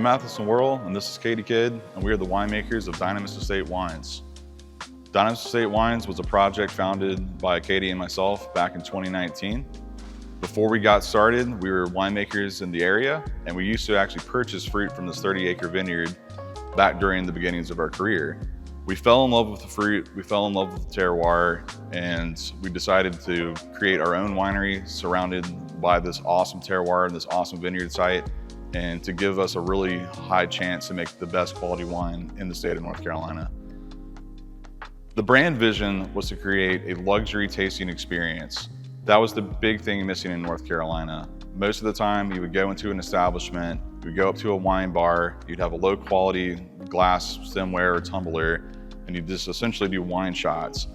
I'm Matheson Worrell, and this is Katie Kidd, and we are the winemakers of Dynamis Estate Wines. Dynamis Estate Wines was a project founded by Katie and myself back in 2019. Before we got started, we were winemakers in the area, and we used to actually purchase fruit from this 30-acre vineyard back during the beginnings of our career. We fell in love with the fruit, we fell in love with the terroir, and we decided to create our own winery surrounded by this awesome terroir and this awesome vineyard site, and to give us a really high chance to make the best quality wine in the state of North Carolina. The brand vision was to create a luxury tasting experience. That was the big thing missing in North Carolina. Most of the time, you would go into an establishment, you would go up to a wine bar, you'd have a low quality glass stemware or tumbler, and you'd just essentially do wine shots.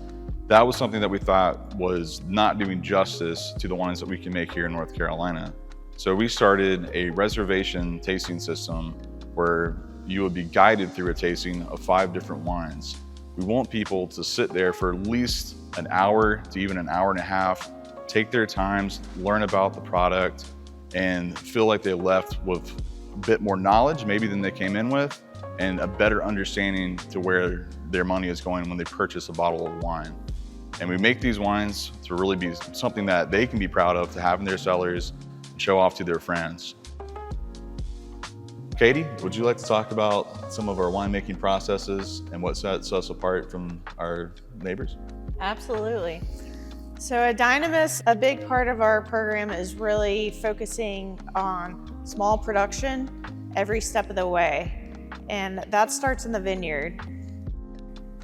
That was something that we thought was not doing justice to the wines that we can make here in North Carolina. So we started a reservation tasting system where you would be guided through a tasting of 5 different wines. We want people to sit there for at least an hour to even an hour and a half, take their times, learn about the product, and feel like they left with a bit more knowledge maybe than they came in with, and a better understanding to where their money is going when they purchase a bottle of wine. And we make these wines to really be something that they can be proud of to have in their cellars and show off to their friends. Katie, would you like to talk about some of our winemaking processes and what sets us apart from our neighbors? Absolutely. So at Dynamis, a big part of our program is really focusing on small production every step of the way. And that starts in the vineyard.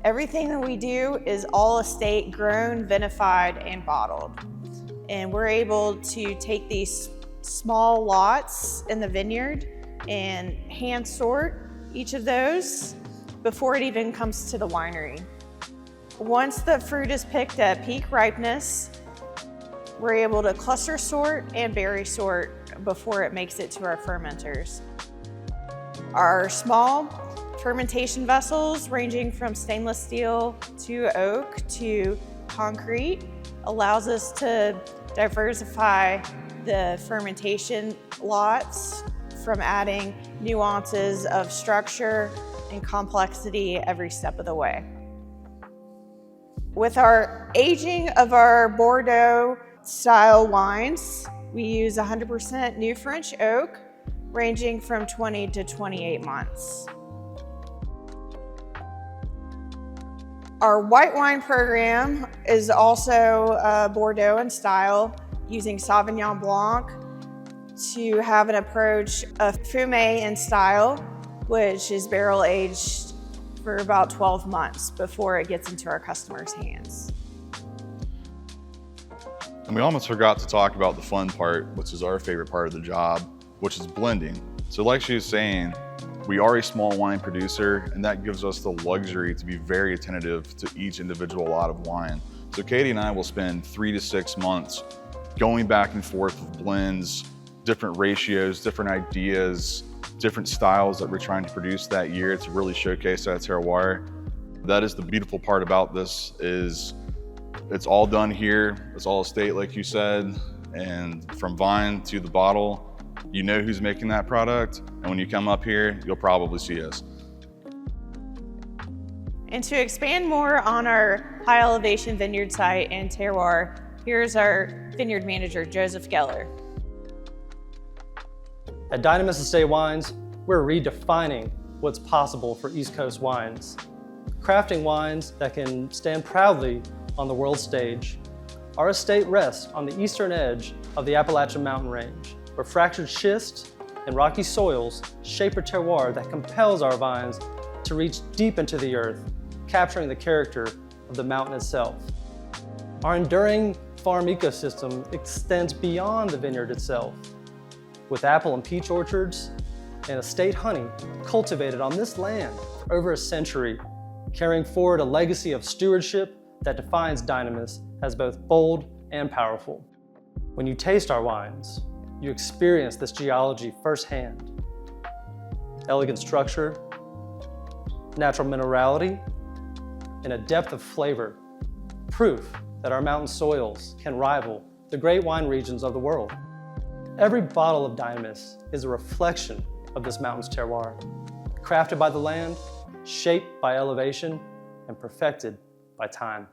Everything that we do is all estate grown, vinified, and bottled. And we're able to take these small lots in the vineyard and hand sort each of those before it even comes to the winery. Once the fruit is picked at peak ripeness, we're able to cluster sort and berry sort before it makes it to our fermenters. Our small fermentation vessels, ranging from stainless steel to oak to concrete, allows us to diversify the fermentation lots from adding nuances of structure and complexity every step of the way. With our aging of our Bordeaux style wines, we use 100% new French oak, ranging from 20 to 28 months. Our white wine program is also Bordeaux in style, using Sauvignon Blanc to have an approach of Fumé in style, which is barrel aged for about 12 months before it gets into our customers' hands. And we almost forgot to talk about the fun part, which is our favorite part of the job, which is blending. So like she was saying, we are a small wine producer, and that gives us the luxury to be very attentive to each individual lot of wine. So Katie and I will spend 3 to 6 months going back and forth with blends, different ratios, different ideas, different styles that we're trying to produce that year to really showcase that terroir. That is the beautiful part about this, is it's all done here. It's all estate, like you said, and from vine to the bottle, you know who's making that product, and when you come up here, you'll probably see us. And to expand more on our high elevation vineyard site and terroir, here's our vineyard manager, Joseph Geller. At Dynamis Estate Wines, we're redefining what's possible for East Coast wines, crafting wines that can stand proudly on the world stage. Our estate rests on the eastern edge of the Appalachian mountain range, where fractured schist and rocky soils shape a terroir that compels our vines to reach deep into the earth, capturing the character of the mountain itself. Our enduring farm ecosystem extends beyond the vineyard itself, with apple and peach orchards and estate honey cultivated on this land for over a century, carrying forward a legacy of stewardship that defines Dynamis as both bold and powerful. When you taste our wines, you experience this geology firsthand. Elegant structure, natural minerality, and a depth of flavor, proof that our mountain soils can rival the great wine regions of the world. Every bottle of Dynamis is a reflection of this mountain's terroir, crafted by the land, shaped by elevation, and perfected by time.